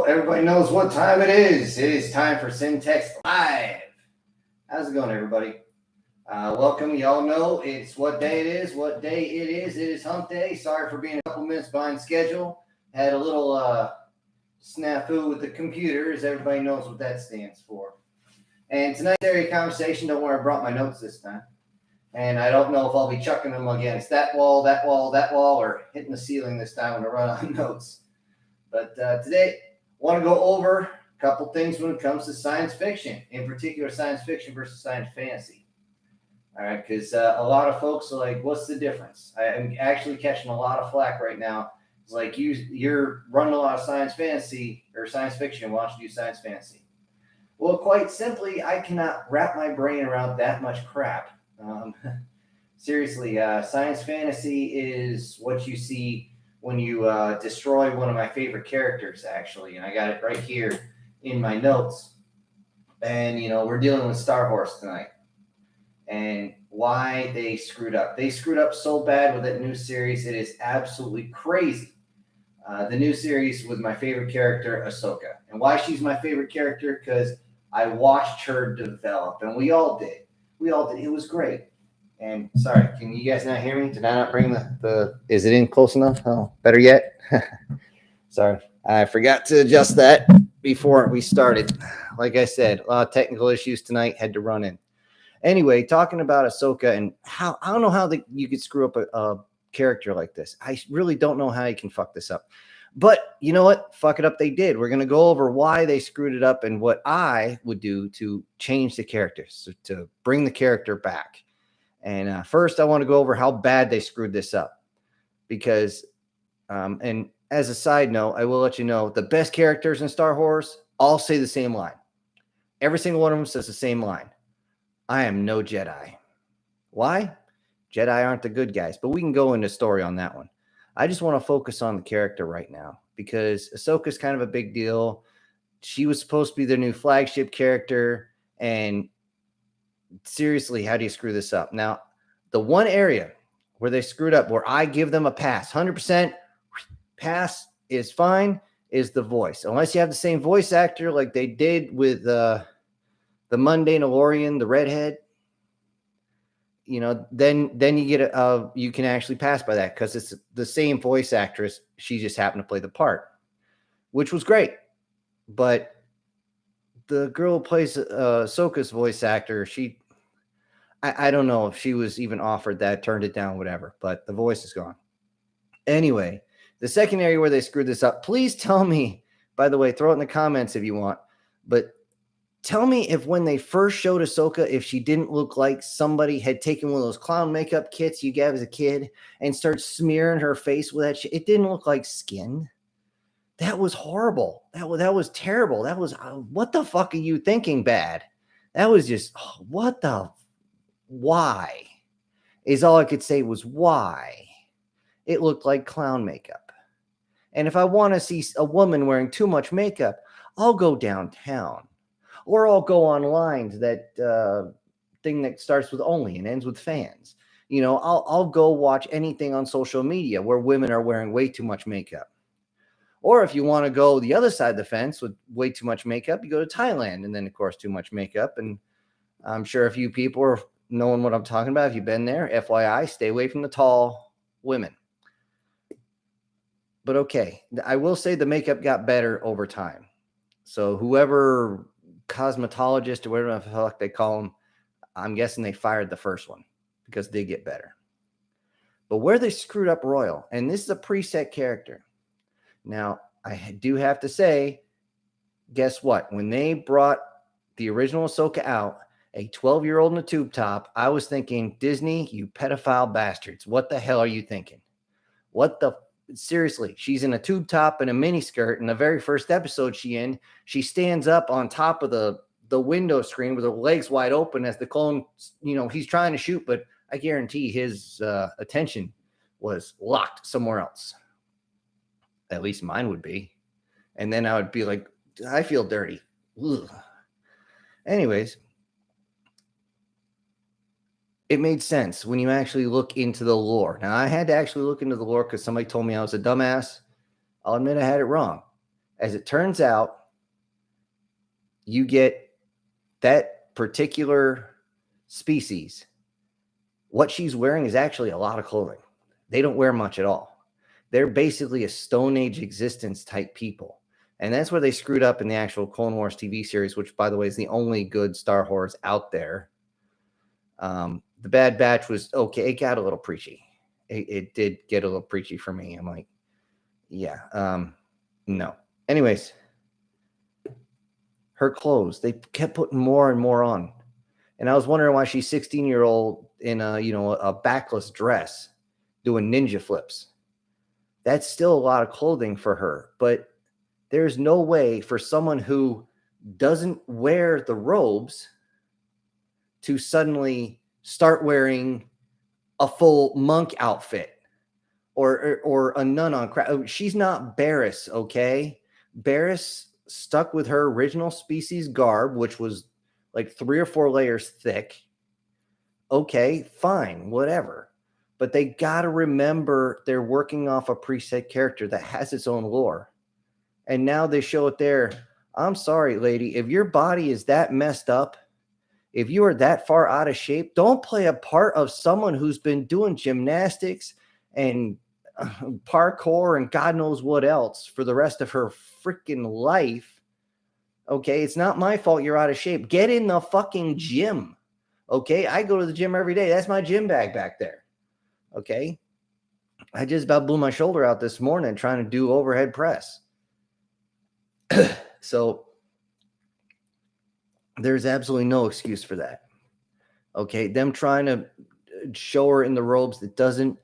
Everybody knows what time it is. It is time for Syntex Live. How's it going, everybody? Welcome. Y'all know it's what day it is. What day it is. It is hump day. Sorry for being a couple minutes behind schedule. Had a little snafu with the computers. Everybody knows what that stands for. And tonight's area conversation, don't worry, I brought my notes this time. And I don't know if I'll be chucking them against that wall, or hitting the ceiling this time when I run out of notes. But today, I want to go over a couple things when it comes to science fiction, in particular science fiction versus science fantasy. All right, because a lot of folks are like, what's the difference? I'm actually catching a lot of flack right now. It's like, you're running a lot of science fantasy or science fiction. Why don't you do science fantasy? Well, quite simply, I cannot wrap my brain around that much crap. Seriously, science fantasy is what you see when you destroy one of my favorite characters, actually. And I got it right here in my notes. And, we're dealing with Star Horse tonight. And why they screwed up. They screwed up so bad with that new series. It is absolutely crazy. The new series with my favorite character, Ashoka. And why she's my favorite character? Because I watched her develop. And we all did. It was great. And sorry, can you guys not hear me? Did I not bring the is it in close enough? Oh, better yet. Sorry. I forgot to adjust that before we started. Like I said, a lot of technical issues tonight, had to run in. Anyway, talking about Ashoka and how, I don't know how you could screw up a character like this. I really don't know how you can fuck this up. But you know what? Fuck it up, they did. We're going to go over why they screwed it up and what I would do to change the characters, to bring the character back. And first, I want to go over how bad they screwed this up. Because, and as a side note, I will let you know, the best characters in Star Wars all say the same line. Every single one of them says the same line. I am no Jedi. Why? Jedi aren't the good guys, but we can go into story on that one. I just want to focus on the character right now because Ahsoka's kind of a big deal. She was supposed to be their new flagship character, and seriously, how do you screw this up? Now, the one area where they screwed up, where I give them a pass, 100% pass is fine, is the voice. Unless you have the same voice actor like they did with the Mandalorian, the redhead, then you get you can actually pass by that because it's the same voice actress. She just happened to play the part, which was great. But the girl who plays Ahsoka's voice actor, I don't know if she was even offered that, turned it down, whatever, but the voice is gone. Anyway, the second area where they screwed this up, please tell me, by the way, throw it in the comments if you want, but tell me if when they first showed Ahsoka, if she didn't look like somebody had taken one of those clown makeup kits you gave as a kid and started smearing her face with that shit. It didn't look like skin. That was horrible. That was terrible. That was, what the fuck are you thinking, bad? That was just, why? Is all I could say was why. It looked like clown makeup. And if I want to see a woman wearing too much makeup, I'll go downtown. Or I'll go online to that thing that starts with only and ends with fans. I'll go watch anything on social media where women are wearing way too much makeup. Or if you want to go the other side of the fence with way too much makeup, you go to Thailand and then, of course, too much makeup. And I'm sure a few people are knowing what I'm talking about. If you've been there, FYI, stay away from the tall women. But okay, I will say the makeup got better over time. So whoever cosmetologist or whatever the fuck they call them, I'm guessing they fired the first one because they get better. But where they screwed up royal, and this is a preset character. Now, I do have to say, guess what? When they brought the original Ahsoka out, a 12-year-old in a tube top, I was thinking, Disney, you pedophile bastards. What the hell are you thinking? Seriously, she's in a tube top and a mini skirt. In the very first episode she stands up on top of the window screen with her legs wide open as the clone, he's trying to shoot, but I guarantee his attention was locked somewhere else. At least mine would be. And then I would be like, I feel dirty. Ugh. Anyways, it made sense when you actually look into the lore. Now, I had to actually look into the lore because somebody told me I was a dumbass. I'll admit I had it wrong. As it turns out, you get that particular species. What she's wearing is actually a lot of clothing. They don't wear much at all. They're basically a Stone Age existence type people. And that's where they screwed up in the actual Clone Wars TV series, which, by the way, is the only good Star Wars out there. The Bad Batch was okay. It got a little preachy. It did get a little preachy for me. I'm like, yeah, no. Anyways, her clothes, they kept putting more and more on. And I was wondering why she's 16-year-old in a backless dress doing ninja flips. That's still a lot of clothing for her, but there's no way for someone who doesn't wear the robes to suddenly start wearing a full monk outfit or a nun on crack. She's not Barriss, okay? Barriss stuck with her original species garb, which was like 3 or 4 layers thick. Okay, fine, whatever. But they got to remember they're working off a preset character that has its own lore. And now they show it there. I'm sorry, lady. If your body is that messed up, if you are that far out of shape, don't play a part of someone who's been doing gymnastics and parkour and God knows what else for the rest of her freaking life. Okay, it's not my fault you're out of shape. Get in the fucking gym. Okay, I go to the gym every day. That's my gym bag back there. Okay, I just about blew my shoulder out this morning trying to do overhead press. So there's absolutely no excuse for that. Okay, them trying to show her in the robes, that doesn't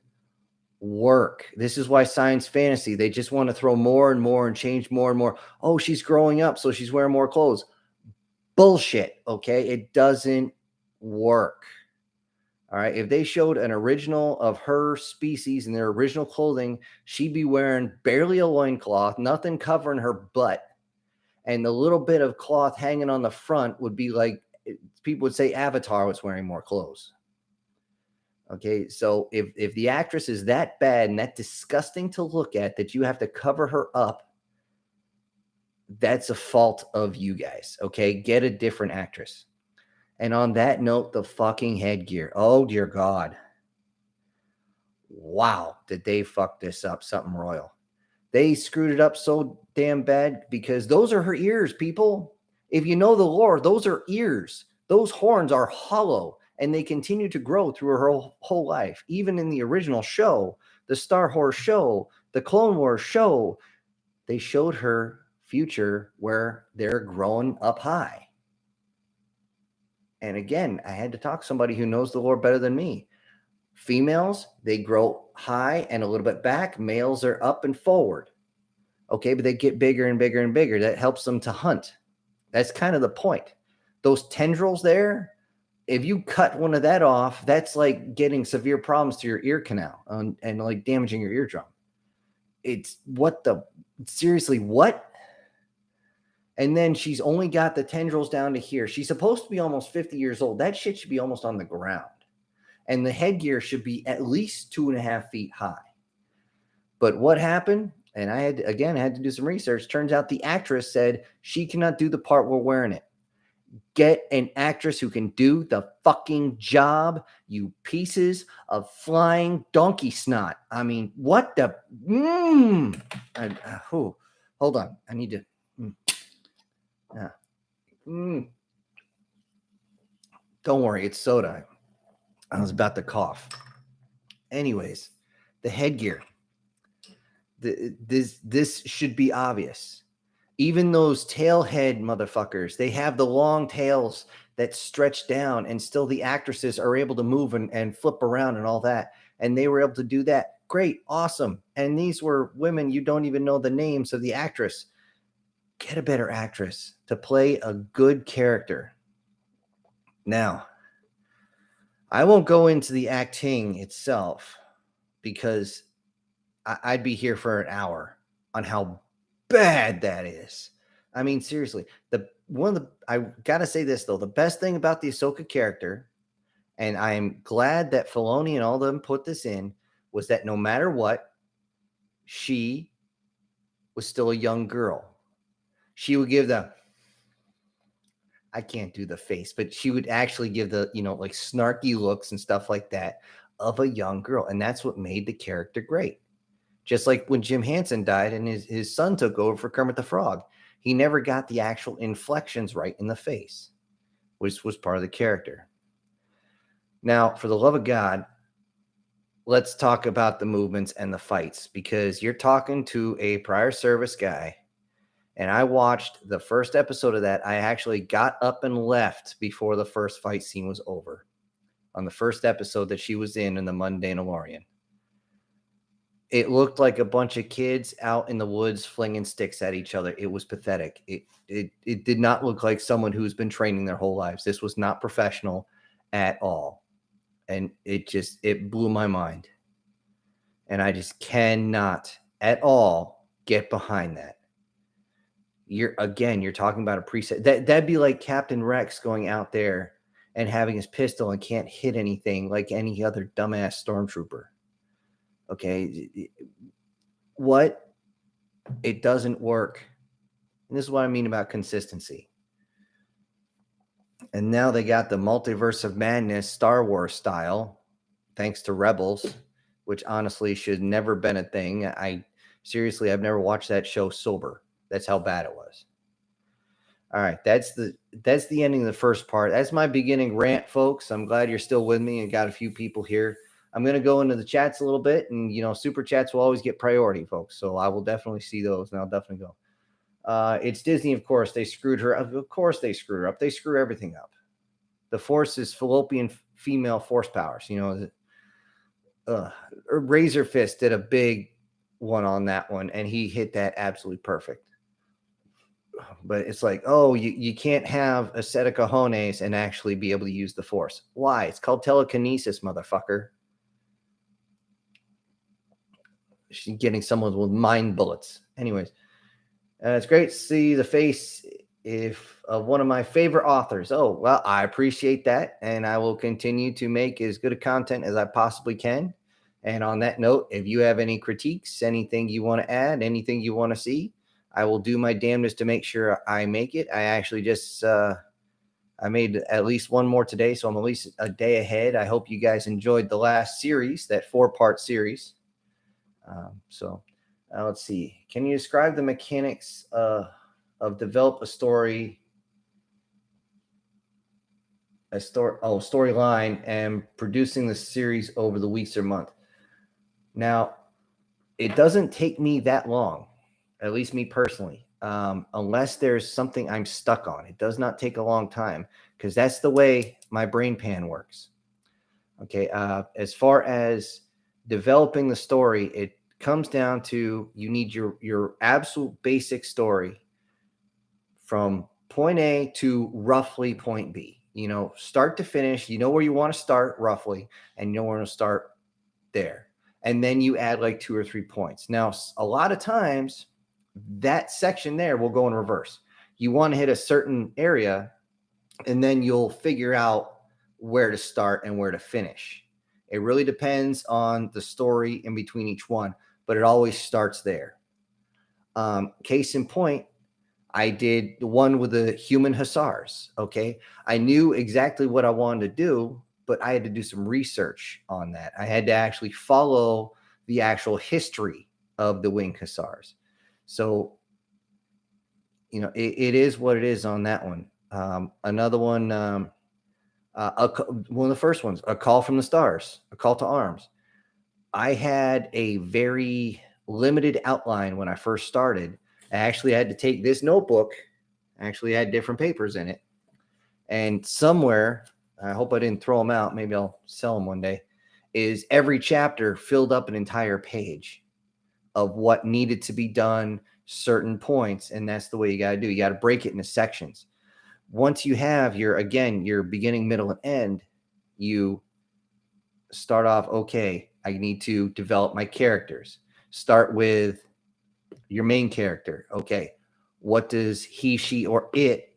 work. This is why science fantasy, they just want to throw more and more and change more and more. Oh, she's growing up, so she's wearing more clothes. Bullshit, okay? It doesn't work. All right, if they showed an original of her species in their original clothing, she'd be wearing barely a loincloth, nothing covering her butt, and the little bit of cloth hanging on the front would be like, people would say Avatar was wearing more clothes. Okay, so if the actress is that bad and that disgusting to look at that you have to cover her up, that's a fault of you guys. Okay, get a different actress. And on that note, the fucking headgear. Oh, dear God. Wow, did they fuck this up? Something royal. They screwed it up so damn bad because those are her ears, people. If you know the lore, those are ears. Those horns are hollow, and they continue to grow through her whole life. Even in the original show, the Star Wars show, the Clone Wars show, they showed her future where they're growing up high. And again, I had to talk to somebody who knows the lore better than me. Females, they grow high and a little bit back. Males are up and forward. Okay, but they get bigger and bigger and bigger. That helps them to hunt. That's kind of the point. Those tendrils there, if you cut one of that off, that's like getting severe problems to your ear canal and like damaging your eardrum. It's seriously, what? And then she's only got the tendrils down to here. She's supposed to be almost 50 years old. That shit should be almost on the ground. And the headgear should be at least 2.5 feet high. But what happened? And I had to do some research. Turns out the actress said she cannot do the part while wearing it. Get an actress who can do the fucking job, you pieces of flying donkey snot. I mean, what the? Hold on. I need to. Don't worry, it's soda. I was about to cough. Anyways, the headgear. This should be obvious. Even those tailhead motherfuckers, they have the long tails that stretch down, and still the actresses are able to move and flip around and all that. And they were able to do that. Great, awesome. And these were women, you don't even know the names of the actress. Get a better actress to play a good character. Now, I won't go into the acting itself because I'd be here for an hour on how bad that is. I mean, seriously, I gotta say this though, the best thing about the Ahsoka character, and I'm glad that Filoni and all of them put this in, was that no matter what, she was still a young girl. she would give I can't do the face, but she would actually give the, like snarky looks and stuff like that of a young girl. And that's what made the character great. Just like when Jim Henson died and his son took over for Kermit the Frog. He never got the actual inflections right in the face, which was part of the character. Now, for the love of God, let's talk about the movements and the fights, because you're talking to a prior service guy. And I watched the first episode of that. I actually got up and left before the first fight scene was over on the first episode that she was in the Mandalorian. It looked like a bunch of kids out in the woods flinging sticks at each other. It was pathetic. It did not look like someone who's been training their whole lives. This was not professional at all. And it blew my mind. And I just cannot at all get behind that. You're talking about a preset. That'd be like Captain Rex going out there and having his pistol and can't hit anything like any other dumbass stormtrooper. Okay. It doesn't work. And this is what I mean about consistency. And now they got the Multiverse of Madness Star Wars style, thanks to Rebels, which honestly should never been a thing. I've never watched that show sober. That's how bad it was. All right, that's the ending of the first part. That's my beginning rant, folks. I'm glad you're still with me and got a few people here. I'm going to go into the chats a little bit, and super chats will always get priority, folks. So I will definitely see those, and I'll definitely go. It's Disney, of course. They screwed her up. Of course they screwed her up. They screw everything up. The Force is fallopian female force powers. Razor Fist did a big one on that one, and he hit that absolutely perfect. But it's like, oh, you can't have a set of cojones and actually be able to use the Force. Why? It's called telekinesis, motherfucker. She's getting someone with mind bullets. Anyways, it's great to see the face of one of my favorite authors. Oh, well, I appreciate that, and I will continue to make as good a content as I possibly can. And on that note, if you have any critiques, anything you want to add, anything you want to see, I will do my damnedest to make sure I make it. I actually just I made at least one more today, so I'm at least a day ahead. I hope you guys enjoyed the last series, that 4-part series. Let's see. Can you describe the mechanics of develop a storyline and producing the series over the weeks or month? Now, it doesn't take me that long, at least me personally, unless there's something I'm stuck on. It does not take a long time because that's the way my brain pan works. Okay. As far as developing the story, it comes down to you need your absolute basic story from point A to roughly point B. Start to finish. You know where you want to start roughly, and you know where to start there. And then you add like 2 or 3 points. Now, a lot of times that section there will go in reverse. You want to hit a certain area, and then you'll figure out where to start and where to finish. It really depends on the story in between each one, but it always starts there. Case in point, I did the one with the human hussars. Okay. I knew exactly what I wanted to do, but I had to do some research on that. I had to actually follow the actual history of the winged hussars. So, it is what it is on that one. Another one, one of the first ones, A Call from the Stars, A Call to Arms. I had a very limited outline when I first started. I actually had to take this notebook, actually had different papers in it. And somewhere, I hope I didn't throw them out, maybe I'll sell them one day, is every chapter filled up an entire page of what needed to be done, certain points. And that's the way you got to do. You got to break it into sections. Once you have your beginning, middle, and end, you start off, okay, I need to develop my characters. Start with your main character. Okay, what does he, she, or it,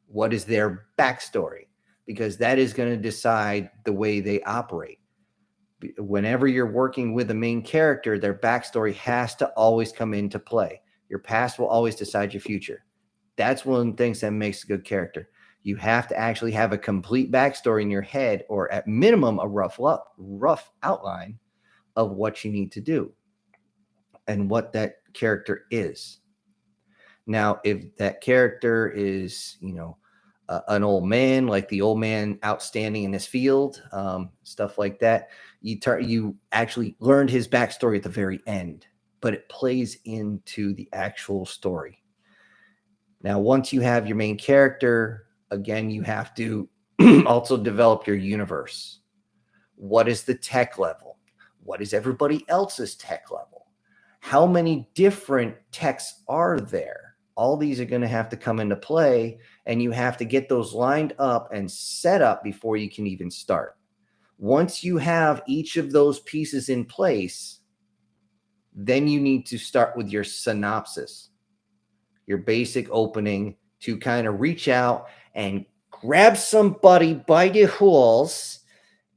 what is their backstory? Because that is going to decide the way they operate. Whenever you're working with a main character, their backstory has to always come into play. Your past will always decide your future. That's one of the things that makes a good character. You have to actually have a complete backstory in your head, or at minimum, a rough outline of what you need to do and what that character is. Now, if that character is, an old man, like the old man outstanding in his field, stuff like that, you actually learned his backstory at the very end, but it plays into the actual story. Now, once you have your main character, again, you have to also develop your universe. What is the tech level? What is everybody else's tech level? How many different techs are there? All these are going to have to come into play, and you have to get those lined up and set up before you can even start. Once you have each of those pieces in place, then you need to start with your synopsis, your basic opening, to kind of reach out and grab somebody by the hools,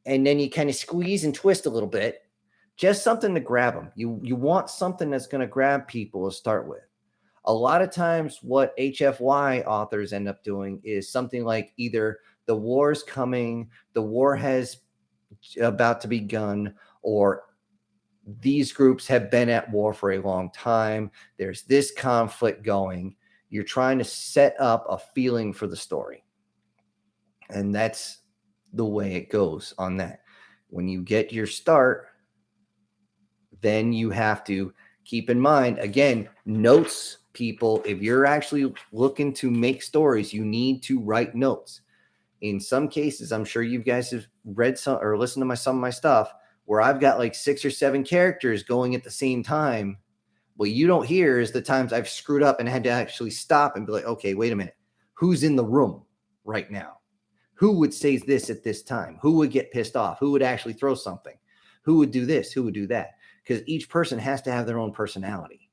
and then you kind of squeeze and twist a little bit. Just something to grab them. You want something that's going to grab people to start with. A lot of times what HFY authors end up doing is something like either the war's coming, the war has about to begun, or these groups have been at war for a long time. There's this conflict going. You're trying to set up a feeling for the story. And that's the way it goes on that. When you get your start, then you have to keep in mind, again, notes, people. If you're actually looking to make stories, you need to write notes. In some cases, I'm sure you guys have read some or listened to some of my stuff where I've got like 6 or 7 characters going at the same time. What you don't hear is the times I've screwed up and had to actually stop and be like, okay, wait a minute. Who's in the room right now? Who would say this at this time? Who would get pissed off? Who would actually throw something? Who would do this? Who would do that? Because each person has to have their own personality.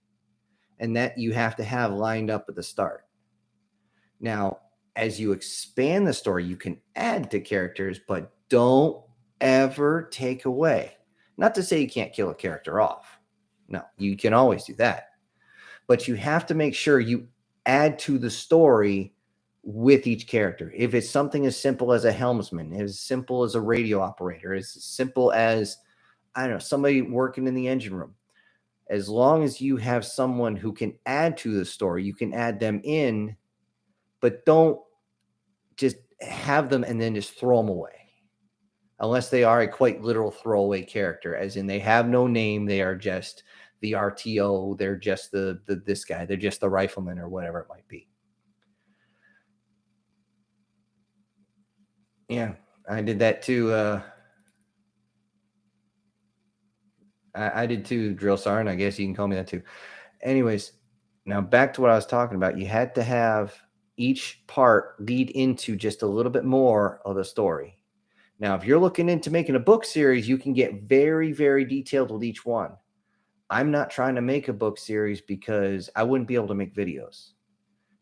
And that you have to have lined up at the start. Now, as you expand the story, you can add to characters, but don't ever take away. Not to say you can't kill a character off. No, you can always do that. But you have to make sure you add to the story with each character. If it's something as simple as a helmsman, as simple as a radio operator, as simple as, I don't know, somebody working in the engine room, as long as you have someone who can add to the story, you can add them in, but don't just have them and then just throw them away. Unless they are a quite literal throwaway character, as in they have no name, they are just the RTO, they're just this guy, they're just the rifleman or whatever it might be. Yeah, I did that too. I did too, Drill Sergeant. I guess you can call me that too. Anyways, now back to what I was talking about. You had to have each part lead into just a little bit more of the story. Now, if you're looking into making a book series, you can get very, very detailed with each one. I'm not trying to make a book series because I wouldn't be able to make videos,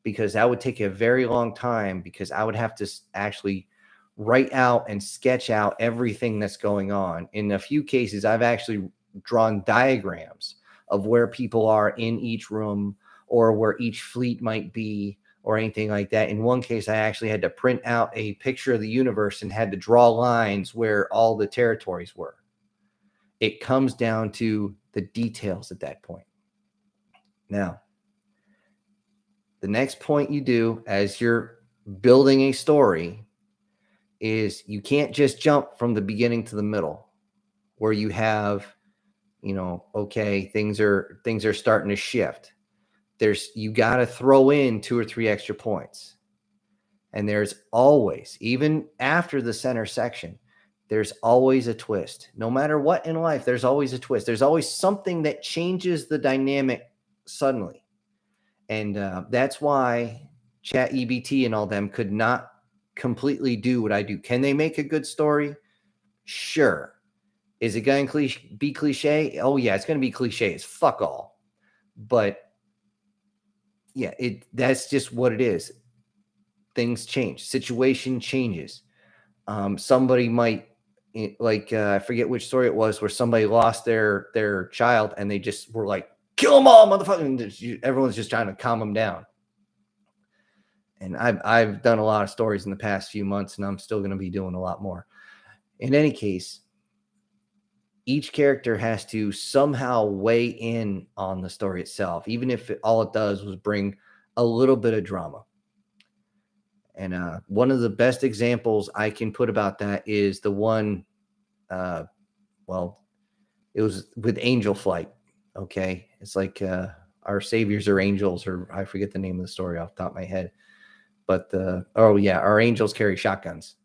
because that would take a very long time, because I would have to actually write out and sketch out everything that's going on. In a few cases, I've actually drawn diagrams of where people are in each room or where each fleet might be or anything like that. In one case, I actually had to print out a picture of the universe and had to draw lines where all the territories were. It comes down to the details at that point. Now, the next point you do as you're building a story is you can't just jump from the beginning to the middle where you have, okay, things are starting to shift. You got to throw in 2 or 3 extra points. And there's always, even after the center section, there's always a twist. No matter what in life, there's always a twist. There's always something that changes the dynamic suddenly. And that's why ChatGPT and all them could not completely do what I do. Can they make a good story? Sure. Is it going to be cliche? Oh, yeah, it's going to be cliche as fuck all. But yeah, that's just what it is. Things change. Situation changes. Somebody might, I forget which story it was, where somebody lost their child and they just were like, kill them all, motherfucker. And everyone's just trying to calm them down. And I've done a lot of stories in the past few months, and I'm still going to be doing a lot more. In any case, each character has to somehow weigh in on the story itself, even if all it does was bring a little bit of drama. And one of the best examples I can put about that is the one, well, it was with Angel Flight. Okay. It's like our saviors are angels, or I forget the name of the story off the top of my head. But our angels carry shotguns.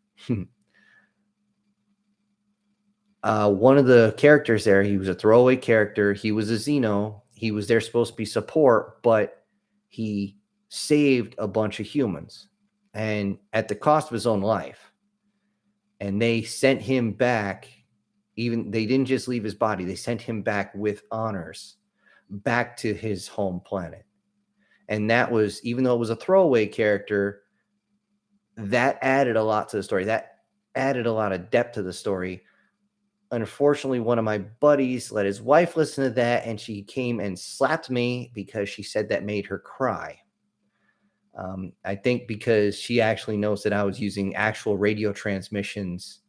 One of the characters there, he was a throwaway character. He was a Xeno. He was there supposed to be support, but he saved a bunch of humans, and at the cost of his own life. And they sent him back. Even they didn't just leave his body; they sent him back with honors, back to his home planet. And that was, even though it was a throwaway character, that added a lot to the story. That added a lot of depth to the story. Unfortunately, one of my buddies let his wife listen to that, and she came and slapped me because she said that made her cry. I think because she actually knows that I was using actual radio transmissions,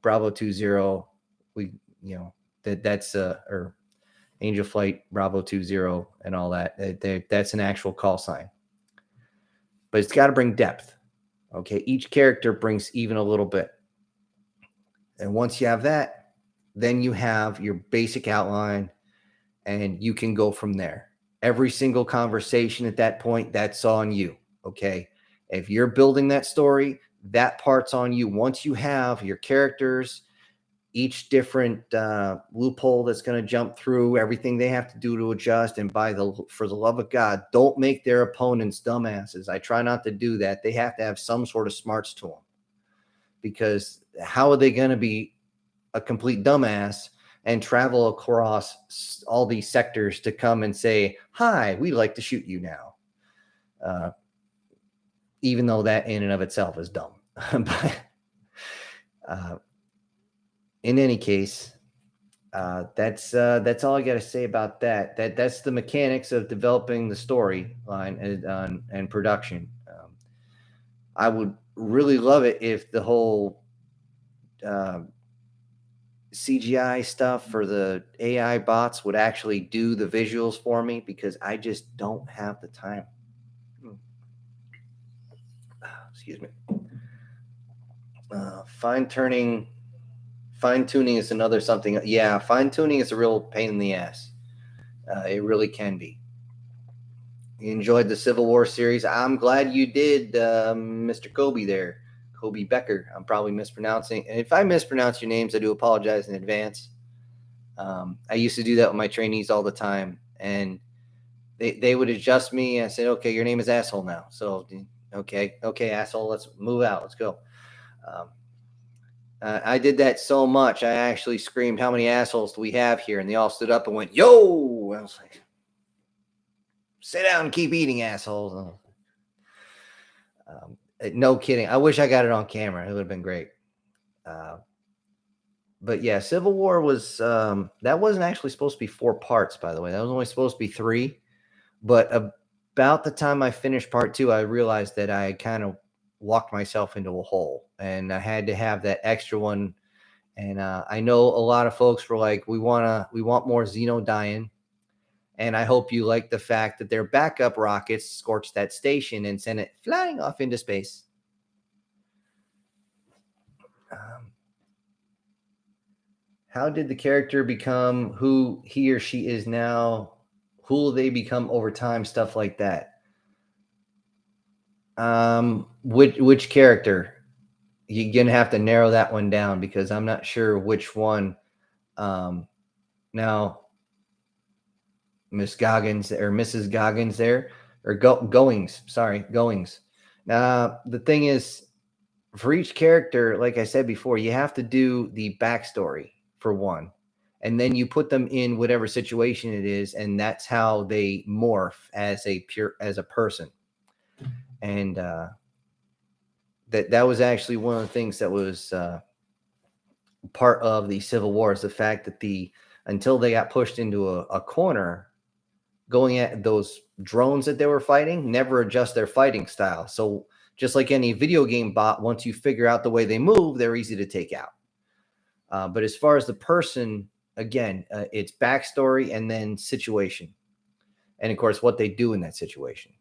Bravo 20, that's or Angel Flight Bravo 20 and all that. That's an actual call sign. But it's got to bring depth. Okay, each character brings even a little bit. And once you have that, then you have your basic outline, and you can go from there. Every single conversation at that point, that's on you. Okay. If you're building that story, that part's on you. Once you have your characters, each different loophole that's going to jump through, everything they have to do to adjust. And for the love of God, don't make their opponents dumbasses. I try not to do that. They have to have some sort of smarts to them, because how are they going to be a complete dumbass and travel across all these sectors to come and say, hi, we'd like to shoot you now. Even though that in and of itself is dumb. But in any case, that's all I got to say about that. That's the mechanics of developing the storyline and production. I would really love it if the whole CGI stuff for the AI bots would actually do the visuals for me, because I just don't have the time. Excuse me. Fine-tuning is another something. Yeah, fine-tuning is a real pain in the ass. It really can be. You enjoyed the Civil War series. I'm glad you did, Mr. Kobe there. Kobe Becker. I'm probably mispronouncing. And if I mispronounce your names, I do apologize in advance. I used to do that with my trainees all the time, and they would adjust me. I said, okay, your name is asshole now. So, okay, asshole, let's move out. Let's go. I did that so much, I actually screamed, how many assholes do we have here? And they all stood up and went, yo! I was like, sit down and keep eating, assholes. No kidding. I wish I got it on camera. It would have been great. But yeah, Civil War was, that wasn't actually supposed to be 4 parts, by the way. That was only supposed to be 3. But about the time I finished part 2, I realized that I kind of walked myself into a hole, and I had to have that extra one. And I know a lot of folks were like, we want more Xeno dying. And I hope you like the fact that their backup rockets scorched that station and sent it flying off into space. How did the character become who he or she is now? Who will they become over time? Stuff like that. Which character? You're gonna have to narrow that one down, because I'm not sure which one. Now, Miss Goggins or Mrs. Goggins there, or Goings. Sorry, Goings. Now, the thing is, for each character, like I said before, you have to do the backstory for one, and then you put them in whatever situation it is, and that's how they morph as a person. And that was actually one of the things that was part of the Civil War, is the fact that until they got pushed into a corner, going at those drones that they were fighting never adjust their fighting style. So just like any video game bot, once you figure out the way they move, they're easy to take out. But as far as the person, again, it's backstory and then situation. And of course, what they do in that situation.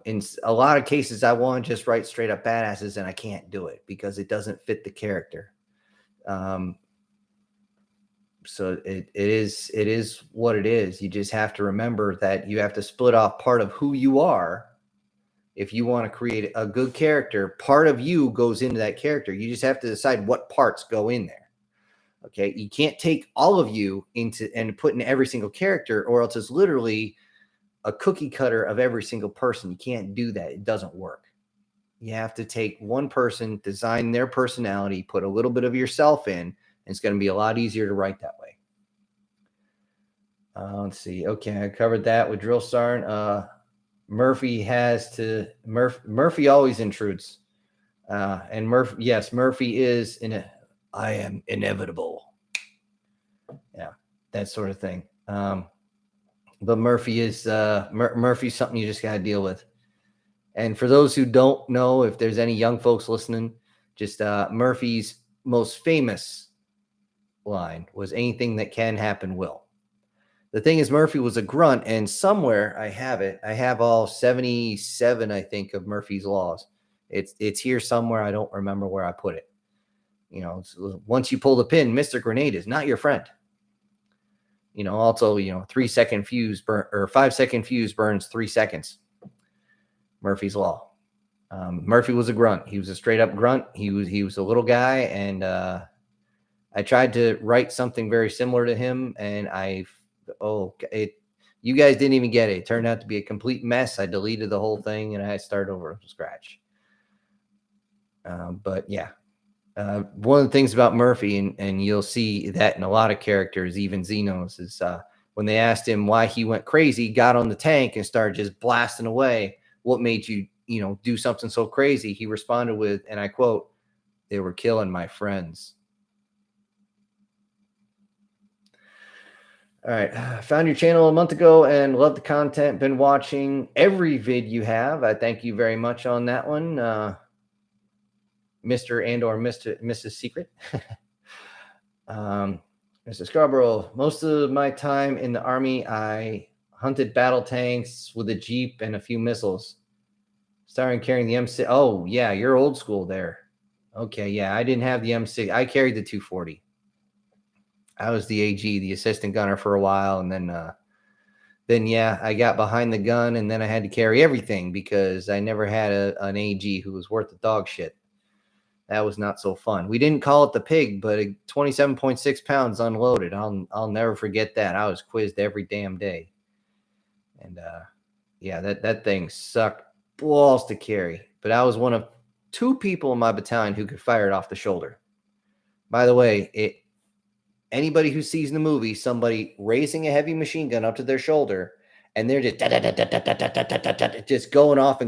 In a lot of cases, I want to just write straight up badasses, and I can't do it because it doesn't fit the character. So it is what it is. You just have to remember that you have to split off part of who you are. If you want to create a good character, part of you goes into that character. You just have to decide what parts go in there. Okay. You can't take all of you into and put in every single character, or else it's literally a cookie cutter of every single person. You can't do that. It doesn't work. You have to take one person, design their personality, put a little bit of yourself in, and it's going to be a lot easier to write that way. Let's see. Okay, I covered that with Drill Sergeant. Murphy always intrudes. And Murphy is I am inevitable. Yeah, that sort of thing. But Murphy is Murphy's something you just got to deal with. And for those who don't know, if there's any young folks listening, just Murphy's most famous line was anything that can happen will. The thing is, Murphy was a grunt, and somewhere I have it. I have all 77, I think, of Murphy's laws. It's here somewhere. I don't remember where I put it. You know, once you pull the pin, Mr. Grenade is not your friend. You know, also, 3-second fuse burn or 5-second fuse burns 3 seconds. Murphy's law. Murphy was a grunt. He was a straight up grunt. He was a little guy, and I tried to write something very similar to him, and you guys didn't even get it. It turned out to be a complete mess. I deleted the whole thing, and I started over from scratch. But yeah, one of the things about Murphy, and you'll see that in a lot of characters, even Xenos, is when they asked him why he went crazy, got on the tank and started just blasting away. What made you, do something so crazy? He responded with, and I quote, "They were killing my friends." All right. I found your channel a month ago and love the content. Been watching every vid you have. I thank you very much on that one. Mr. and or Mrs. Secret. Mr. Scarborough, most of my time in the Army, I hunted battle tanks with a Jeep and a few missiles. Starting carrying the M6. Oh, yeah, you're old school there. Okay, yeah, I didn't have the M6. I carried the 240. I was the AG, the assistant gunner for a while, and then yeah, I got behind the gun, and then I had to carry everything because I never had an AG who was worth the dog shit. That was not so fun. We didn't call it the pig, but 27.6 pounds unloaded. I'll never forget that. I was quizzed every damn day, and yeah, that thing sucked balls to carry. But I was one of 2 people in my battalion who could fire it off the shoulder. By the way, anybody who sees in the movie somebody raising a heavy machine gun up to their shoulder and they're just going off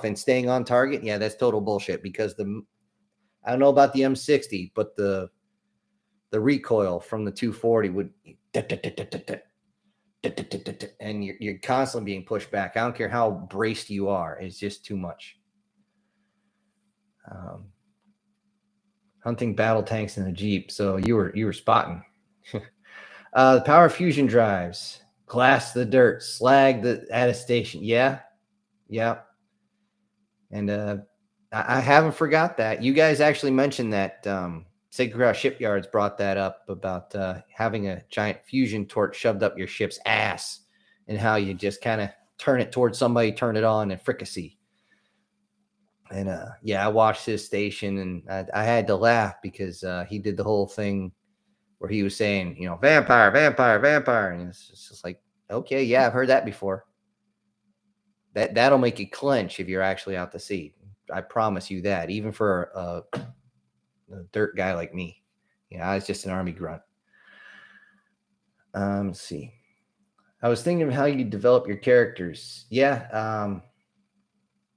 and staying on target, yeah, that's total bullshit. Because I don't know about the M60, but the recoil from the 240 would, and you're constantly being pushed back. I don't care how braced you are; it's just too much. Hunting battle tanks in a Jeep, so you were spotting. The power fusion drives, glass the dirt, slag the attestation. Yeah. And I haven't forgot that. You guys actually mentioned that. Sacred Grouse Shipyards brought that up about having a giant fusion torch shoved up your ship's ass, and how you just kind of turn it towards somebody, turn it on, and fricassee. And yeah, I watched his station, and I had to laugh because he did the whole thing where he was saying, vampire, and it's just like, okay, yeah, I've heard that before. That'll make you clench if you're actually out to sea. I promise you that, even for a dirt guy like me. I was just an Army grunt. Let's see. I was thinking of how you develop your characters. Yeah.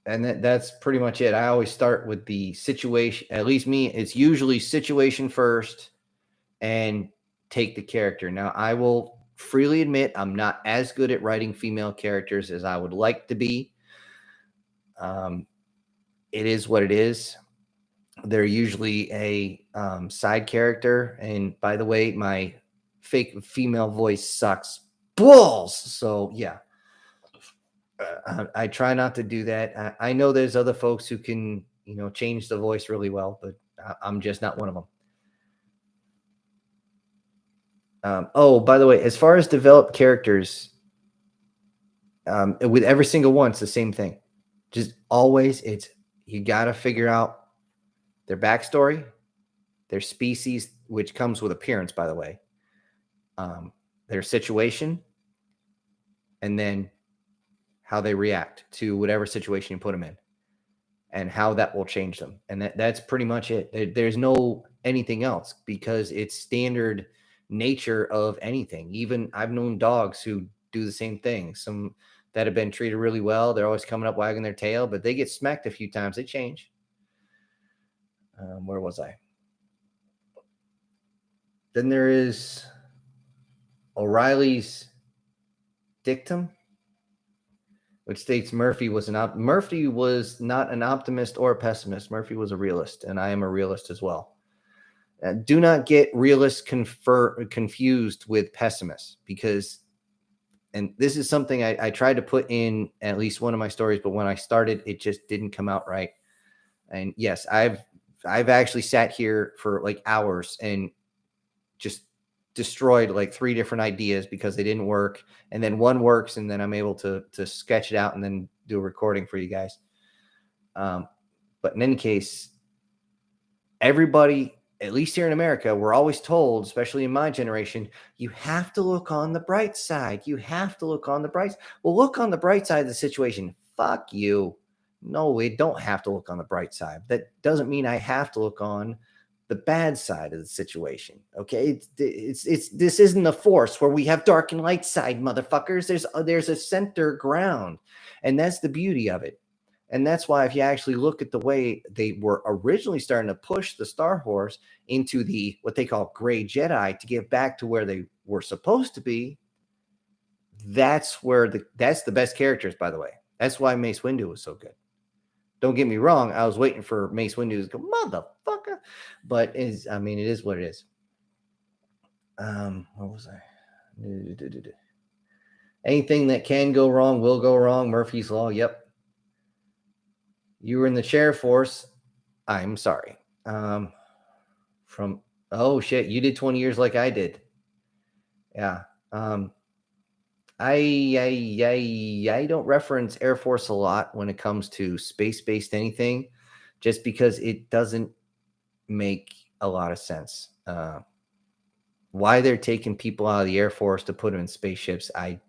And that's pretty much it. I always start with the situation. At least me, it's usually situation first and take the character. Now, I will freely admit I'm not as good at writing female characters as I would like to be. It is what it is. They're usually a side character. And by the way, my fake female voice sucks balls. So yeah, I try not to do that. I know there's other folks who can, change the voice really well, but I'm just not one of them. Oh, by the way, as far as developed characters, with every single one, it's the same thing. Just always, you got to figure out their backstory, their species, which comes with appearance, by the way, their situation, and then how they react to whatever situation you put them in, and how that will change them. And that's pretty much it. There's no anything else, because it's standard nature of anything. Even I've known dogs who do the same thing. Some that have been treated really well, they're always coming up wagging their tail, but they get smacked a few times, they change. Where was I? Then there is O'Reilly's dictum, which states Murphy was not an optimist or a pessimist. Murphy was a realist, and I am a realist as well. Do not get realist confused with pessimists, because, and this is something I tried to put in at least one of my stories, but when I started, it just didn't come out right. And yes, I've actually sat here for like hours and just destroyed like 3 different ideas because they didn't work, and then one works, and then I'm able to sketch it out and then do a recording for you guys. But in any case, everybody, at least here in America, we're always told, especially in my generation, you have to look on the bright side. You have to look on the bright. Well, look on the bright side of the situation. Fuck you. No, we don't have to look on the bright side. That doesn't mean I have to look on the bad side of the situation. Okay, it's this isn't a Force where we have dark and light side, motherfuckers. There's a center ground, and that's the beauty of it. And that's why, if you actually look at the way they were originally starting to push the Star Wars into the what they call gray Jedi to get back to where they were supposed to be, that's the best characters, by the way. That's why Mace Windu was so good. Don't get me wrong, I was waiting for Mace Windu to go, motherfucker. But it is what it is. What was I? Anything that can go wrong will go wrong. Murphy's Law. Yep. You were in the chair force. I'm sorry. Oh shit, you did 20 years like I did. Yeah. I don't reference Air Force a lot when it comes to space-based anything, just because it doesn't make a lot of sense. Why they're taking people out of the Air Force to put them in spaceships, I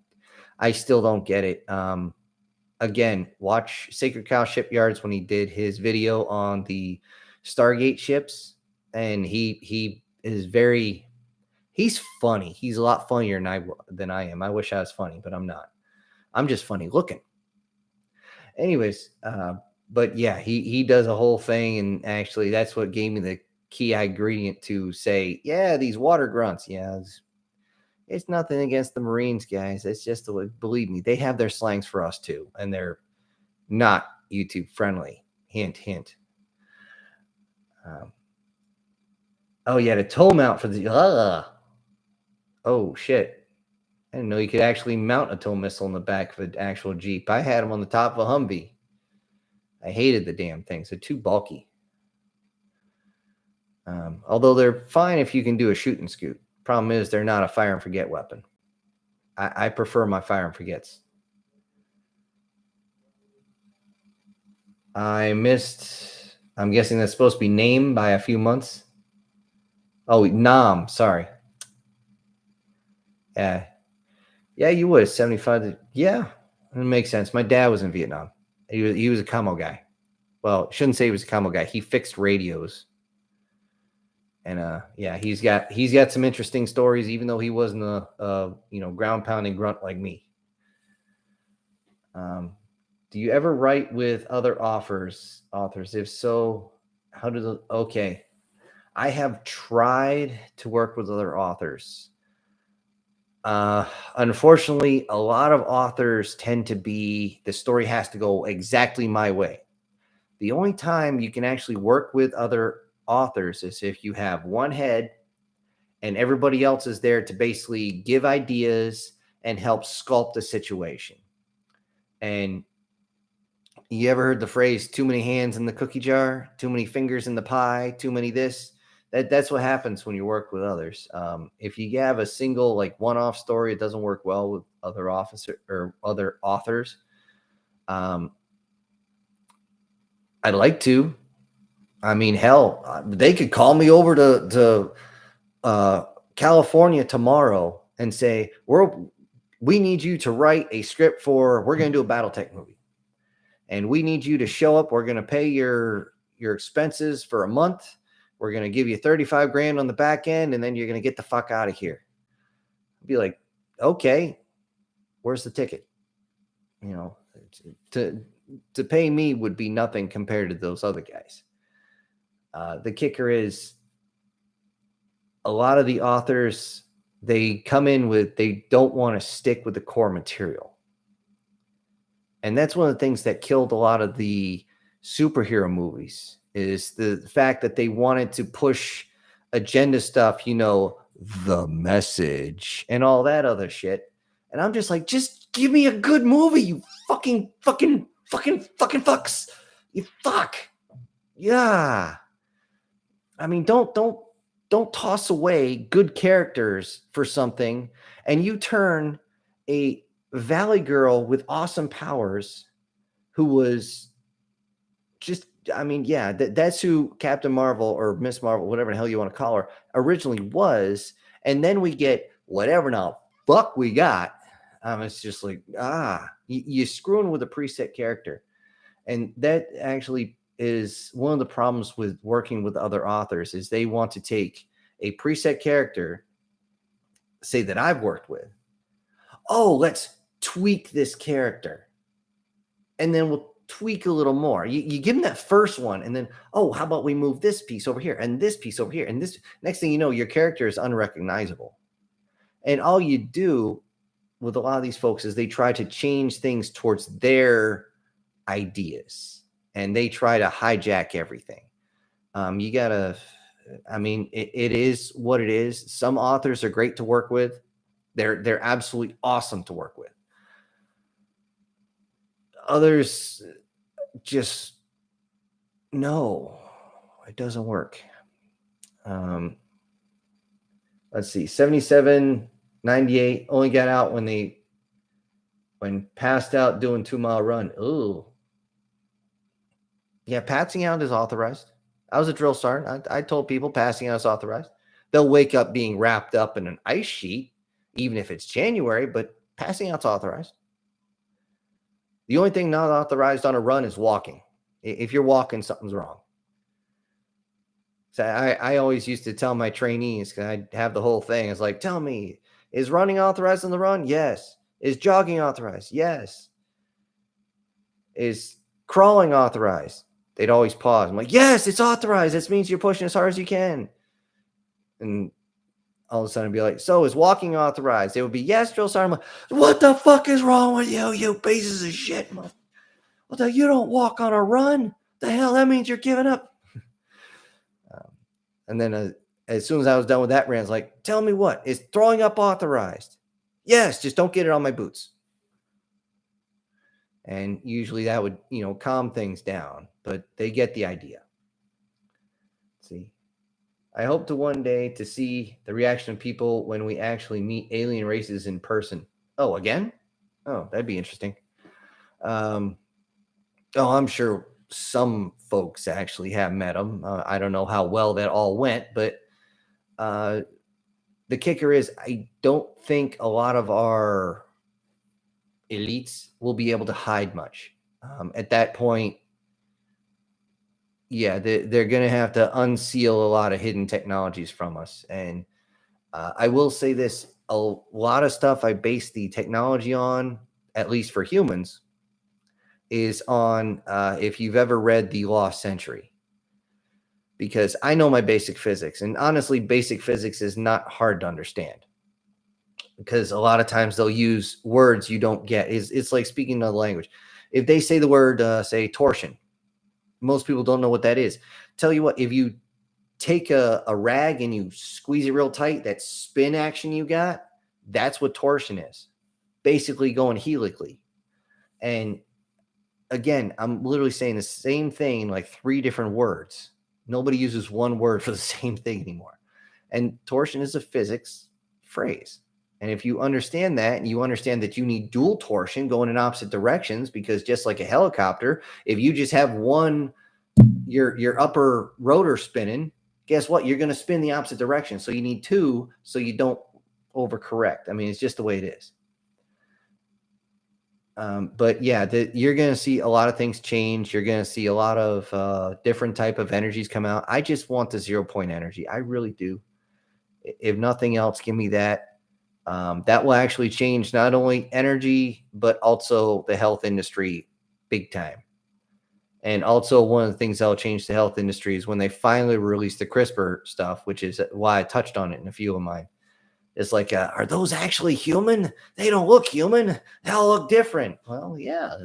still don't get it. Again, watch Sacred Cow Shipyards when he did his video on the Stargate ships, and he is he's funny. He's a lot funnier than I am. I wish I was funny, but I'm not. I'm just funny looking. Anyways, but yeah, he does a whole thing, and actually that's what gave me the key ingredient to say, yeah, these water grunts. Yeah, it's nothing against the Marines, guys. It's just believe me, they have their slangs for us too, and they're not YouTube friendly. Hint, hint. Oh yeah, the tow mount for the oh shit! I didn't know you could actually mount a tow missile in the back of an actual Jeep. I had them on the top of a Humvee. I hated the damn things. They're too bulky. Although they're fine if you can do a shoot and scoot. Problem is, they're not a fire and forget weapon. I prefer my fire and forgets. I'm guessing that's supposed to be named by a few months. Oh, Nam, sorry. Yeah, you would 75. Yeah, it makes sense. My dad was in Vietnam. He was a commo guy. Well, shouldn't say he was a commo guy. He fixed radios. And yeah, he's got some interesting stories, even though he wasn't a ground pounding grunt like me. Do you ever write with other authors? If so, how okay. I have tried to work with other authors. Unfortunately, a lot of authors tend to be the story has to go exactly my way. The only time you can actually work with other authors is if you have one head and everybody else is there to basically give ideas and help sculpt the situation. And you ever heard the phrase too many hands in the cookie jar, too many fingers in the pie, too many this? That's what happens when you work with others. If you have a single like one-off story, it doesn't work well with other other authors. I'd like to. I mean, hell, they could call me over to California tomorrow and say, we need you to write a script we're going to do a BattleTech movie. And we need you to show up. We're going to pay your expenses for a month. We're going to give you 35 grand on the back end, and then you're going to get the fuck out of here. I'd be like, okay, where's the ticket? You know, to pay me would be nothing compared to those other guys. The kicker is a lot of the authors, they come in they don't want to stick with the core material. And that's one of the things that killed a lot of the superhero movies is the fact that they wanted to push agenda stuff, the message and all that other shit. And I'm just like, just give me a good movie, you fucking fucks. You fuck. Yeah. I mean, don't toss away good characters for something and you turn a Valley girl with awesome powers who was just, I mean, yeah, that's who Captain Marvel or Miss Marvel, whatever the hell you want to call her, originally was. And then we get whatever now fuck we got. It's just like, you're screwing with a preset character. And that actually is one of the problems with working with other authors is they want to take a preset character, say that I've worked with. Oh, let's tweak this character. And then we'll tweak a little more. You give them that first one and then, how about we move this piece over here and this piece over here. And this next thing you know, your character is unrecognizable. And all you do with a lot of these folks is they try to change things towards their ideas and they try to hijack everything. You gotta, I mean, it is what it is. Some authors are great to work with. They're absolutely awesome to work with. Others just, no, it doesn't work. Let's see, 7798 only got out when passed out doing 2 mile run. Ooh. Yeah, passing out is authorized. I was a drill sergeant. I told people passing out is authorized. They'll wake up being wrapped up in an ice sheet, even if it's January, but passing out's authorized. The only thing not authorized on a run is walking. If you're walking, something's wrong. So I always used to tell my trainees, because I'd have the whole thing. It's like, tell me, is running authorized on the run? Yes. Is jogging authorized? Yes. Is crawling authorized? They'd always pause. I'm like, yes, it's authorized. This means you're pushing as hard as you can. And all of a sudden I'd be like, so is walking authorized? They would be, yes, drill sergeant. I'm like, what the fuck is wrong with you, you pieces of shit? You don't walk on a run. The hell, that means you're giving up. And then as soon as I was done with that rant, I was like, tell me what, is throwing up authorized? Yes, just don't get it on my boots. And usually that would, calm things down, but they get the idea. Let's see. I hope to one day to see the reaction of people when we actually meet alien races in person. Oh, again? Oh, that'd be interesting. I'm sure some folks actually have met them. I don't know how well that all went, but the kicker is I don't think a lot of our elites will be able to hide much. At that point, yeah, they're going to have to unseal a lot of hidden technologies from us. And I will say this, a lot of stuff I base the technology on, at least for humans, is on if you've ever read The Lost Century. Because I know my basic physics. And honestly, basic physics is not hard to understand. because a lot of times they'll use words you don't get. It's like speaking another language. If they say the word, say torsion, most people don't know what that is. Tell you what, if you take a rag and you squeeze it real tight, that spin action you got, that's what torsion is. Basically going helically. And again, I'm literally saying the same thing in like 3 different words. Nobody uses one word for the same thing anymore. And torsion is a physics phrase. And if you understand that, and you understand that you need dual torsion going in opposite directions, because just like a helicopter, if you just have one, your upper rotor spinning, guess what? You're going to spin the opposite direction. So you need 2 so you don't overcorrect. I mean, it's just the way it is. But yeah, you're going to see a lot of things change. You're going to see a lot of different type of energies come out. I just want the 0 point energy. I really do. If nothing else, give me that. That will actually change not only energy, but also the health industry big time. And also one of the things that'll change the health industry is when they finally release the CRISPR stuff, which is why I touched on it in a few of mine. It's like, are those actually human? They don't look human. They all look different. Well, yeah,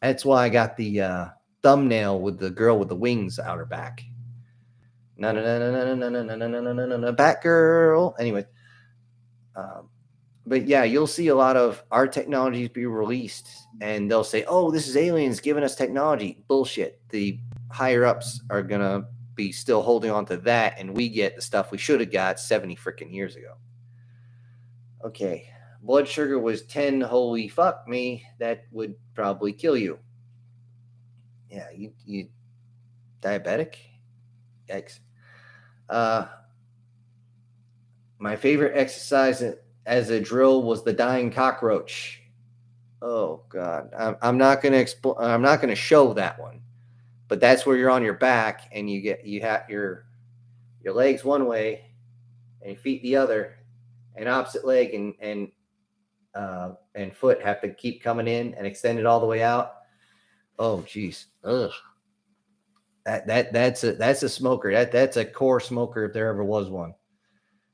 that's why I got the thumbnail with the girl with the wings out her back. No, Batgirl. Anyway, but yeah, you'll see a lot of our technologies be released, and they'll say, "Oh, this is aliens giving us technology." Bullshit. The higher ups are gonna be still holding on to that, and we get the stuff we should have got 70 freaking years ago. Okay, blood sugar was 10. Holy fuck me, that would probably kill you. Yeah, you diabetic? Yikes. My favorite exercise as a drill was the dying cockroach. Oh God, I'm not gonna I'm not gonna show that one, but that's where you're on your back and you have your legs one way and your feet the other, and opposite leg and foot have to keep coming in and extend it all the way out. Oh geez, ugh. That's a smoker. That's a core smoker if there ever was one.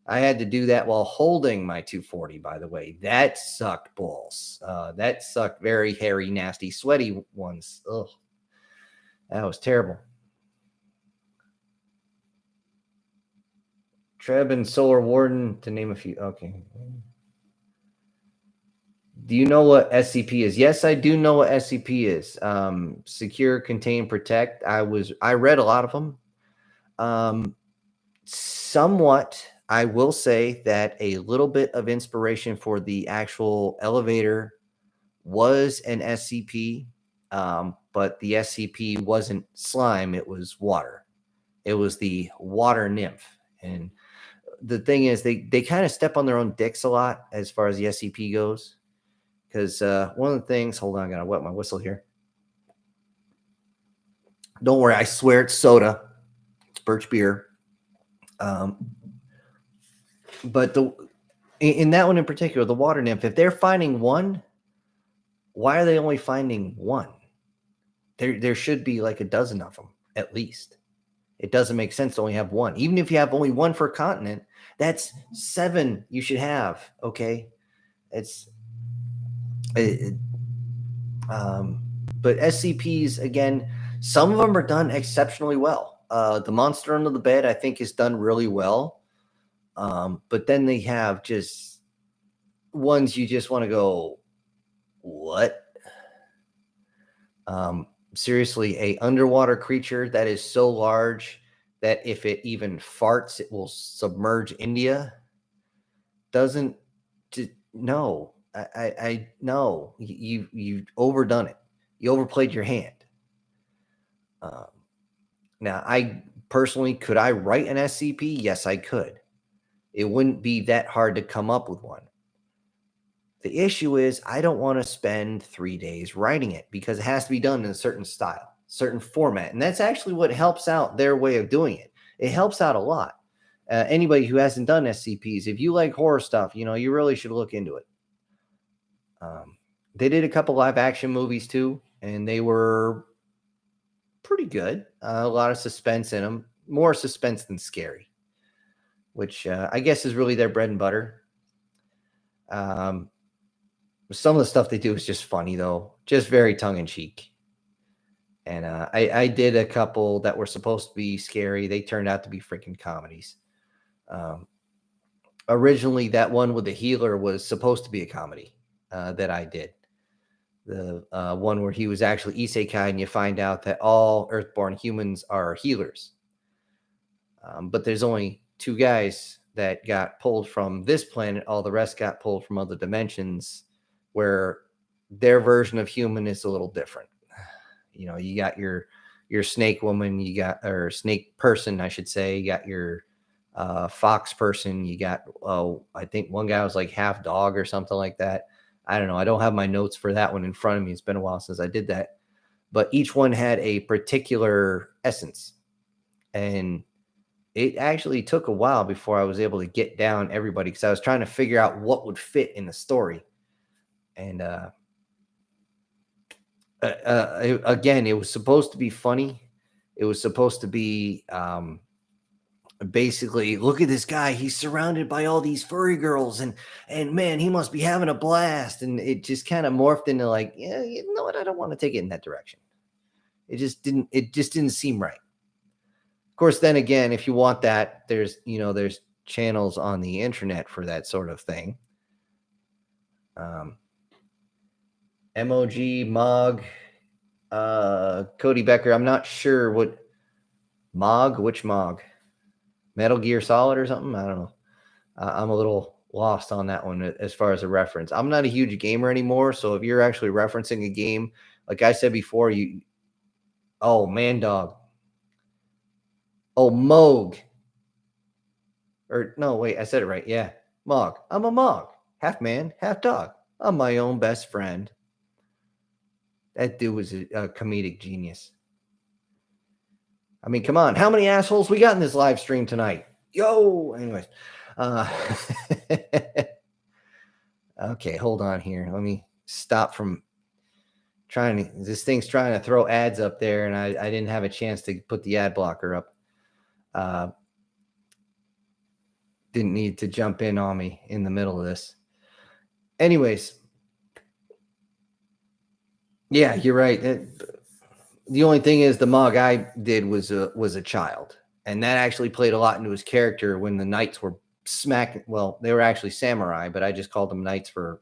I had to do that while holding my 240, by the way. That sucked balls. That sucked very hairy, nasty, sweaty ones. Ugh. That was terrible. Treb and Solar Warden, to name a few. Okay. Do you know what SCP is? Yes, I do know what SCP is. Secure, Contain, Protect. I read a lot of them. Somewhat, I will say that a little bit of inspiration for the actual elevator was an SCP, but the SCP wasn't slime, it was water. It was the water nymph. And the thing is, they kind of step on their own dicks a lot as far as the SCP goes. Because one of the things, hold on, I gotta wet my whistle here. Don't worry, I swear it's soda. It's birch beer. But in that one in particular, the water nymph, if they're finding one, why are they only finding one? There should be like a dozen of them at least. It doesn't make sense to only have one. Even if you have only one for a continent, that's 7 you should have. Okay, but SCPs, again, some of them are done exceptionally well. The Monster Under the Bed, I think, is done really well. But then they have just ones you just want to go, what? Seriously, a underwater creature that is so large that if it even farts, it will submerge India. No. I no. You've overdone it. You overplayed your hand. Now, I personally, could I write an SCP? Yes, I could. It wouldn't be that hard to come up with one. The issue is I don't want to spend 3 days writing it because it has to be done in a certain style, certain format. And that's actually what helps out their way of doing it. It helps out a lot. Anybody who hasn't done SCPs, if you like horror stuff, you really should look into it. They did a couple live action movies too, and they were pretty good. A lot of suspense in them, more suspense than scary, which I guess is really their bread and butter. Some of the stuff they do is just funny, though, just very tongue in cheek. And I did a couple that were supposed to be scary. They turned out to be freaking comedies. Originally, that one with the healer was supposed to be a comedy that I did. The one where he was actually isekai, and you find out that all Earthborn humans are healers. But there's only 2 guys that got pulled from this planet. All the rest got pulled from other dimensions, where their version of human is a little different. You know, you got your snake woman, you got, or snake person, I should say. You got your fox person. You got, I think one guy was like half dog or something like that. I don't know. I don't have my notes for that one in front of me. It's been a while since I did that. But each one had a particular essence. And it actually took a while before I was able to get down everybody, because I was trying to figure out what would fit in the story. And again, it was supposed to be funny. It was supposed to be basically, look at this guy, he's surrounded by all these furry girls, and man, he must be having a blast. And it just kind of morphed into like, yeah, you know what, I don't want to take it in that direction. It just didn't seem right. Of course, then again, if you want that, there's channels on the internet for that sort of thing. MOG, Cody Becker, I'm not sure which MOG, Metal Gear Solid or something, I don't know. I'm a little lost on that one as far as a reference. I'm not a huge gamer anymore, so if you're actually referencing a game, like I said before, Man Dog. Oh, Moog. Or no, wait, I said it right. Yeah, Mog. I'm a Mog. Half man, half dog. I'm my own best friend. That dude was a comedic genius. I mean, come on. How many assholes we got in this live stream tonight? Yo! Anyways. Okay, hold on here. Let me stop from this thing's trying to throw ads up there, and I didn't have a chance to put the ad blocker up. Didn't need to jump in on me in the middle of this. Anyways, yeah, you're right. The only thing is, the mug I did was a child, and that actually played a lot into his character when the knights were smacking. Well, they were actually samurai, but I just called them knights for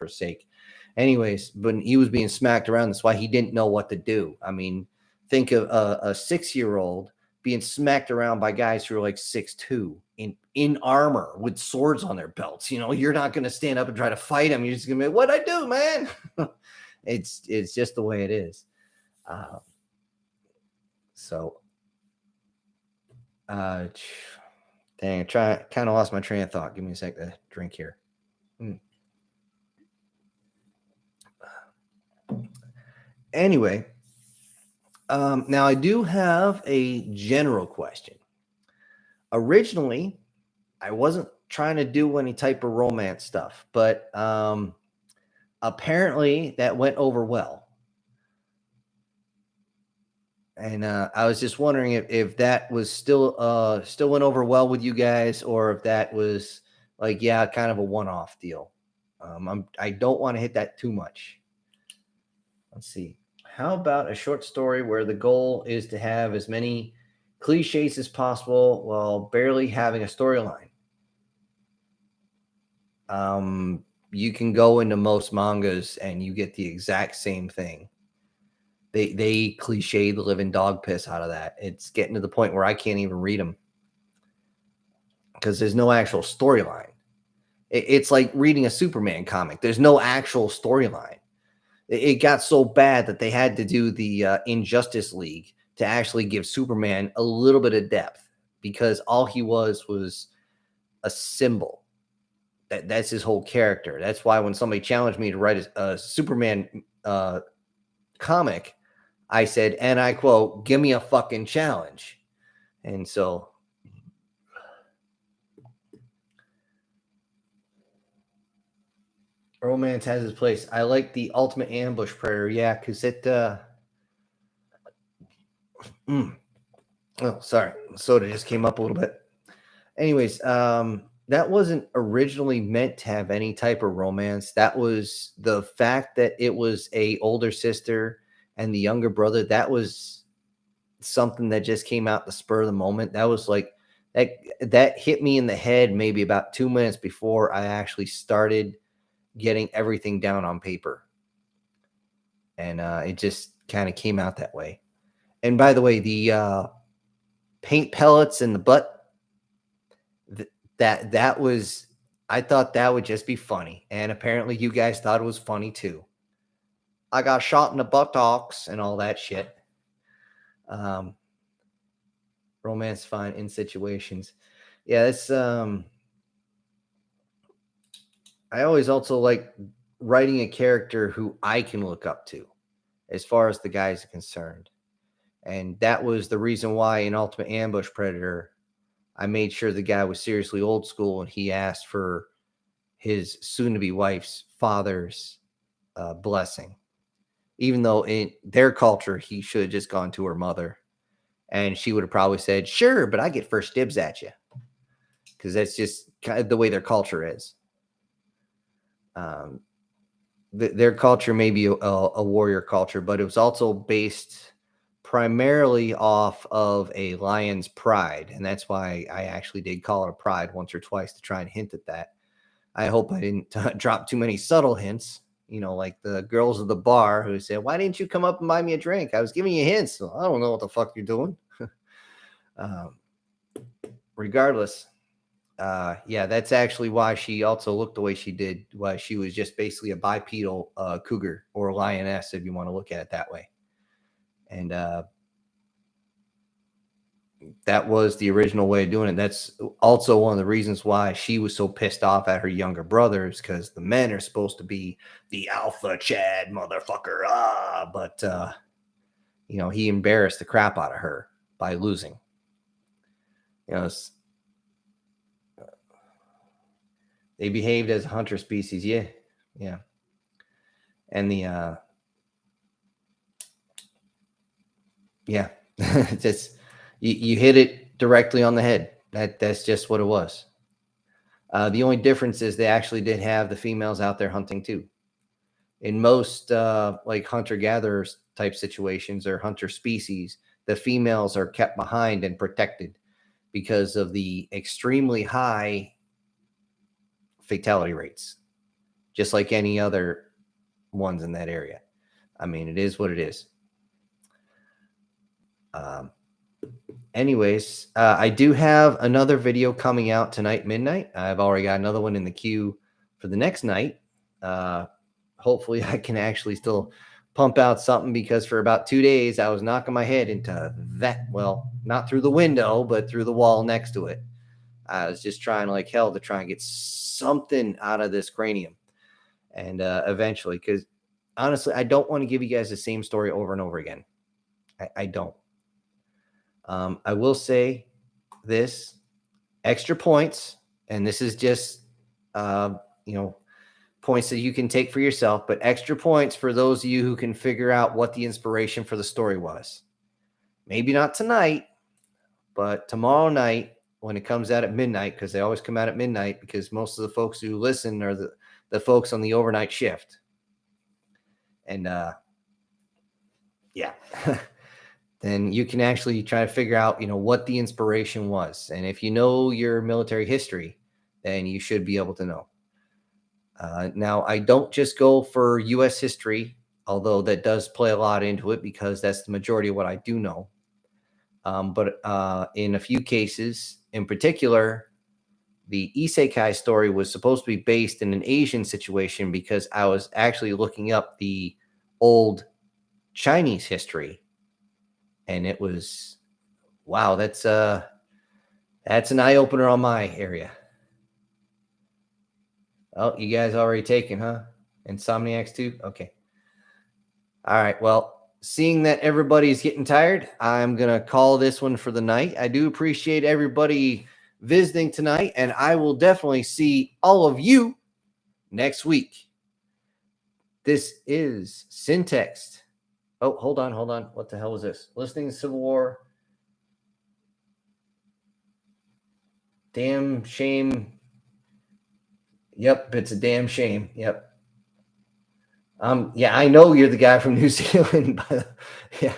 sake. Anyways, when he was being smacked around, that's why he didn't know what to do. I mean, think of a 6-year-old being smacked around by guys who are like 6'2" in armor with swords on their belts. You know, you're not going to stand up and try to fight him. You're just going to be, what'd I do, man? It's just the way it is. Dang, I kind of lost my train of thought. Give me a sec to drink here. Anyway, now I do have a general question. Originally, I wasn't trying to do any type of romance stuff, but apparently that went over well. And I was just wondering if that was still went over well with you guys, or if that was like, yeah, kind of a one-off deal. I don't want to hit that too much. Let's see. How about a short story where the goal is to have as many cliches as possible while barely having a storyline? You can go into most mangas and you get the exact same thing. They cliche the living dog piss out of that. It's getting to the point where I can't even read them because there's no actual storyline. It's like reading a Superman comic. There's no actual storyline. It got so bad that they had to do the Injustice League to actually give Superman a little bit of depth, because all he was a symbol. That's his whole character. That's why when somebody challenged me to write a Superman comic, I said, and I quote, "Give me a fucking challenge." And so romance has its place. I like the Ultimate Ambush prayer. Yeah, because it oh, sorry. Soda just came up a little bit. Anyways, that wasn't originally meant to have any type of romance. That was the fact that it was a older sister and the younger brother. That was something that just came out the spur of the moment. That was like that hit me in the head maybe about 2 minutes before I actually started getting everything down on paper. And it just kind of came out that way. And by the way, the paint pellets in the butt, that was, I thought that would just be funny. And apparently you guys thought it was funny too. I got shot in the buttocks and all that shit. Romance fine in situations. Yeah, it's I always also like writing a character who I can look up to as far as the guys are concerned. And that was the reason why in Ultimate Ambush Predator, I made sure the guy was seriously old school and he asked for his soon-to-be wife's father's blessing. Even though in their culture, he should have just gone to her mother. And she would have probably said, sure, but I get first dibs at you. Because that's just kind of the way their culture is. Their culture may be a warrior culture, but it was also based primarily off of a lion's pride. And that's why I actually did call it a pride once or twice to try and hint at that. I hope I didn't drop too many subtle hints, like the girls at the bar who said, why didn't you come up and buy me a drink? I was giving you hints. So I don't know what the fuck you're doing. Regardless, yeah, that's actually why she also looked the way she did, why she was just basically a bipedal cougar or lioness, if you want to look at it that way. And that was the original way of doing it. That's also one of the reasons why she was so pissed off at her younger brothers, because the men are supposed to be the alpha Chad motherfucker. But he embarrassed the crap out of her by losing. They behaved as a hunter species. Yeah. And the yeah, just you hit it directly on the head. That's just what it was. The only difference is they actually did have the females out there hunting too. In most like hunter-gatherers type situations or hunter species, the females are kept behind and protected because of the extremely high fatality rates, just like any other ones in that area. I mean, it is what it is. Anyways, I do have another video coming out tonight, midnight. I've already got another one in the queue for the next night. Hopefully I can actually still pump out something, because for about 2 days I was knocking my head into that. Well, not through the window, but through the wall next to it. I was just trying like hell to try and get something out of this cranium. And eventually, because honestly, I don't want to give you guys the same story over and over again. I don't. I will say this: extra points, and this is just, points that you can take for yourself, but extra points for those of you who can figure out what the inspiration for the story was. Maybe not tonight, but tomorrow night when it comes out at midnight, because they always come out at midnight, because most of the folks who listen are the folks on the overnight shift. And yeah. Then you can actually try to figure out, what the inspiration was. And if you know your military history, then you should be able to know. Now, I don't just go for U.S. history, although that does play a lot into it, because that's the majority of what I do know. But in a few cases, in particular, the isekai story was supposed to be based in an Asian situation, because I was actually looking up the old Chinese history. And it was, wow, that's an eye opener on my area. Oh, you guys already taken, huh? Insomniacs too? Okay. All right. Well, seeing that everybody's getting tired, I'm going to call this one for the night. I do appreciate everybody visiting tonight, and I will definitely see all of you next week. This is Syntext. Oh, hold on. What the hell was this? Listening to Civil War. Damn shame Yep, it's a damn shame. Yep. Yeah, I know you're the guy from New Zealand. Yeah,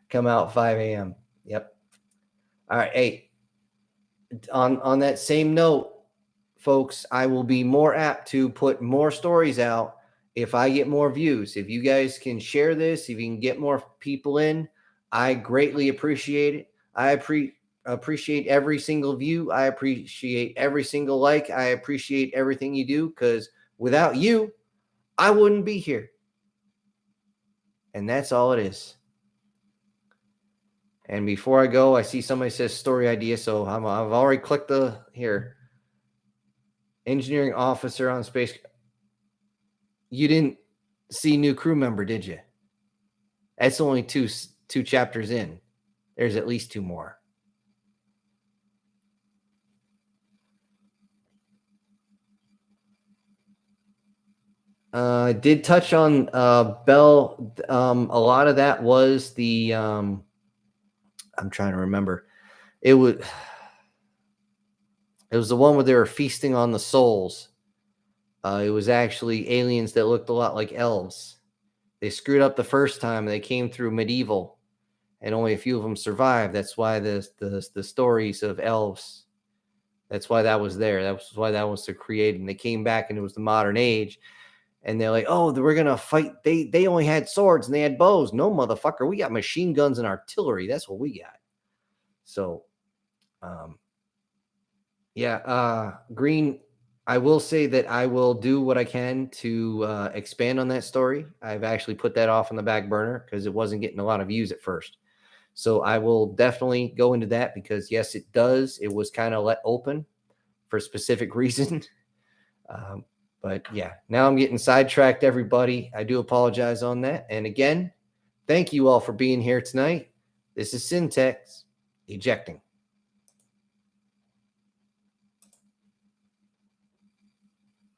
come out 5 a.m. Yep. All right. Hey, on that same note, folks, I will be more apt to put more stories out if I get more views. If you guys can share this, if you can get more people in, I greatly appreciate it. I appreciate every single view. I appreciate every single like. I appreciate everything you do, because without you, I wouldn't be here. And that's all it is. And before I go, I see somebody says story idea. So I've already clicked the here. Engineering officer on space. You didn't see new crew member, did you? That's only two chapters in. There's at least two more. Did touch on Bell. A lot of that was the I'm trying to remember. It was the one where they were feasting on the souls. It was actually aliens that looked a lot like elves. They screwed up the first time. They came through medieval, and only a few of them survived. That's why the stories of elves. That's why that was there. That was why that was created. And they came back, and it was the modern age. And they're like, oh, we're gonna fight. They only had swords and they had bows. No, motherfucker, we got machine guns and artillery. That's what we got. So, Green. I will say that I will do what I can to expand on that story. I've actually put that off on the back burner because it wasn't getting a lot of views at first. So I will definitely go into that, because yes, it does. It was kind of let open for a specific reason. But yeah, now I'm getting sidetracked, everybody. I do apologize on that. And again, thank you all for being here tonight. This is Syntax ejecting.